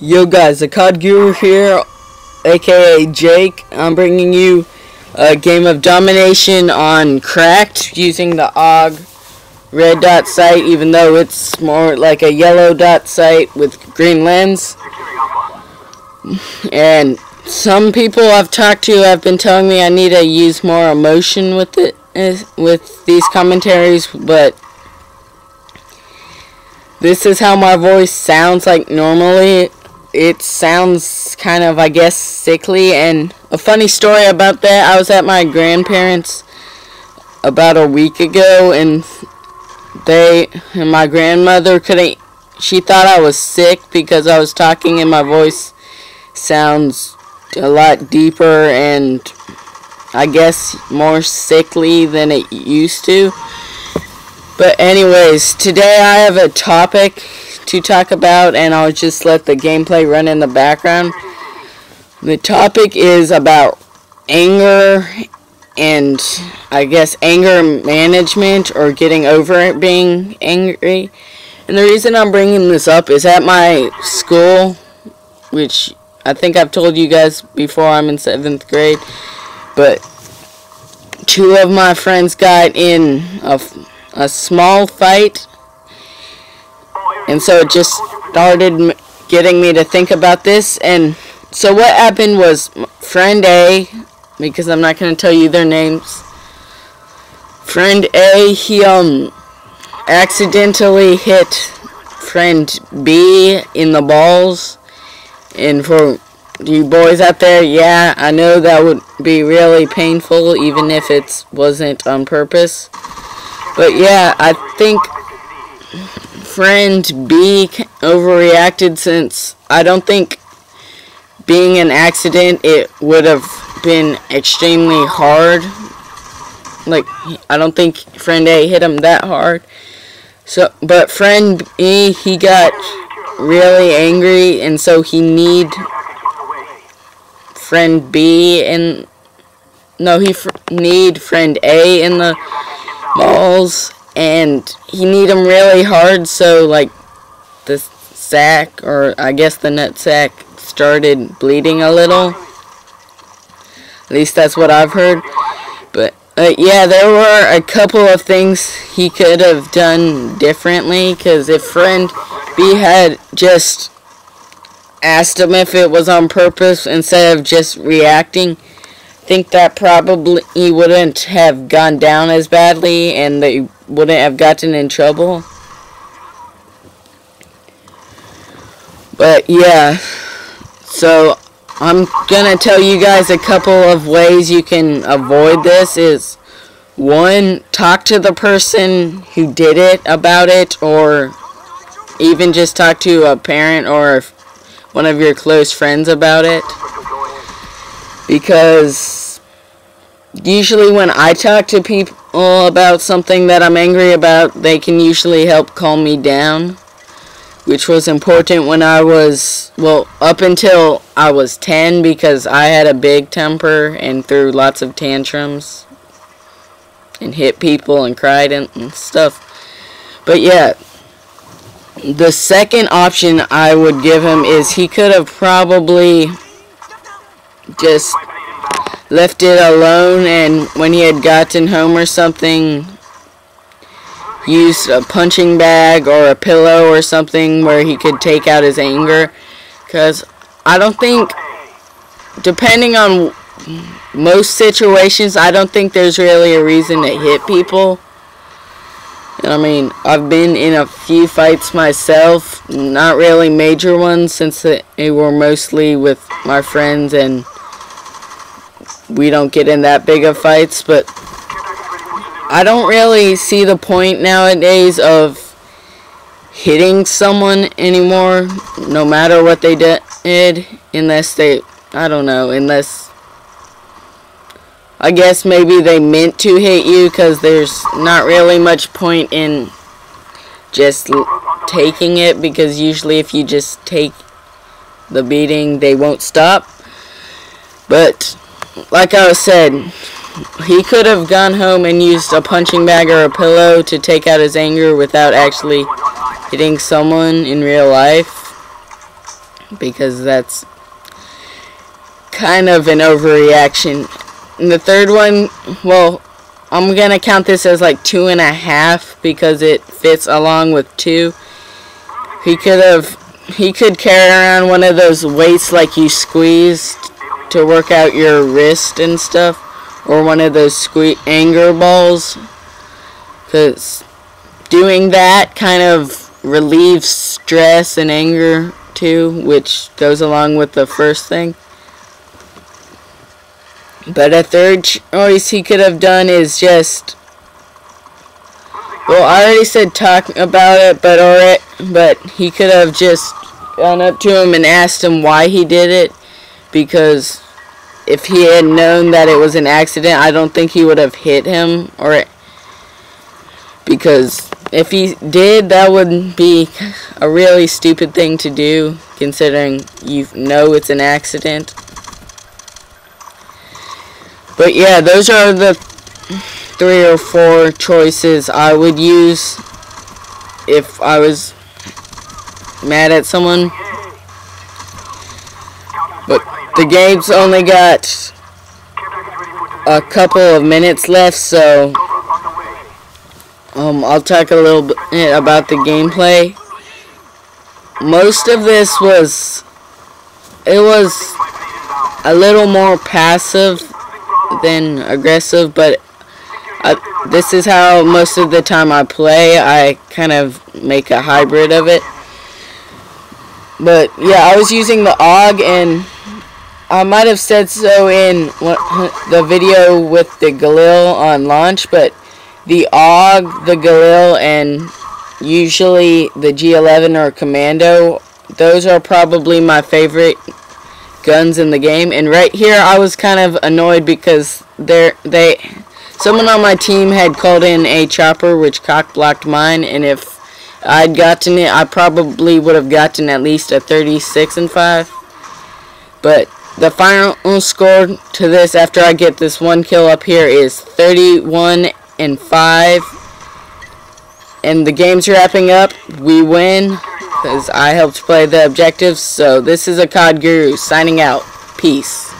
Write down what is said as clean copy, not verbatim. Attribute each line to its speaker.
Speaker 1: Yo guys, aCODguru here, aka Jake. I'm bringing you a game of domination on Cracked using the aCODguru red dot sight, even though it's more like a yellow dot sight with green lens. And some people I've talked to have been telling me I need to use more emotion with it, with these commentaries, but this is how my voice sounds like normally. It sounds kind of, I guess, sickly. And a funny story about that, I was at my grandparents' about a week ago, and my grandmother she thought I was sick because I was talking and my voice sounds a lot deeper and I guess more sickly than it used to. But anyways, today I have a topic to talk about, and I'll just let the gameplay run in the background. The topic is about anger and I guess anger management, or getting over it being angry. And the reason I'm bringing this up is at my school, which I think I've told you guys before, I'm in 7th grade, but two of my friends got in a small fight, and so it just started getting me to think about this. And so what happened was, friend A, because I'm not going to tell you their names, friend A, he accidentally hit friend B in the balls. And for you boys out there, yeah, I know that would be really painful, even if it wasn't on purpose. But yeah, I think friend B overreacted, since I don't think being an accident, it would have been extremely hard. Like, I don't think friend A hit him that hard. So, but friend B, he got really angry, and so he need friend B and need friend A in the balls, and he need him really hard, so like the sack, or I guess the nut sack, started bleeding a little. At least that's what I've heard. But yeah, there were a couple of things he could have done differently, because if friend B had just asked him if it was on purpose instead of just reacting, I think that probably wouldn't have gone down as badly, and they wouldn't have gotten in trouble. But yeah, so I'm gonna tell you guys a couple of ways you can avoid this. Is one, talk to the person who did it about it, or even just talk to a parent or one of your close friends about it. Because usually when I talk to people about something that I'm angry about, they can usually help calm me down, which was important when I was, well, up until I was 10, because I had a big temper and threw lots of tantrums and hit people and cried and stuff. But yeah, the second option I would give him is he could have probably just left it alone, and when he had gotten home or something, used a punching bag or a pillow or something where he could take out his anger. Because I don't think, depending on most situations, I don't think there's really a reason to hit people. I mean, I've been in a few fights myself, not really major ones, since they were mostly with my friends and we don't get in that big of fights. But I don't really see the point nowadays of hitting someone anymore, no matter what they did, unless they, I don't know, unless, I guess maybe they meant to hit you, because there's not really much point in just taking it, because usually if you just take the beating, they won't stop. But like I said, he could have gone home and used a punching bag or a pillow to take out his anger without actually hitting someone in real life. because that's kind of an overreaction. And the third one, well, I'm gonna count this as like 2.5 because it fits along with 2. He could carry around one of those weights like you squeezed to work out your wrist and stuff, or one of those anger balls, because doing that kind of relieves stress and anger too, which goes along with the first thing. But a third choice he could have done is just, well, I already said talk about it, but he could have just gone up to him and asked him why he did it, because if he had known that it was an accident, I don't think he would have hit him, because if he did, that would be a really stupid thing to do, considering you know it's an accident. But yeah, those are the 3 or 4 choices I would use if I was mad at someone. But the game's only got a couple of minutes left, so I'll talk a little bit about the gameplay. Most of this was a little more passive than aggressive, but this is how most of the time I play. I kind of make a hybrid of it. But yeah, I was using the ACOG, and I might have said so in the video with the Galil on launch, but the ACOG, the Galil, and usually the G11 or Commando, those are probably my favorite guns in the game. And right here I was kind of annoyed because someone on my team had called in a chopper which cock blocked mine, and if I'd gotten it, I probably would have gotten at least a 36-5. But the final score to this, after I get this one kill up here, is 31-5. And the game's wrapping up. We win because I helped play the objectives. So this is aCODguru signing out. Peace.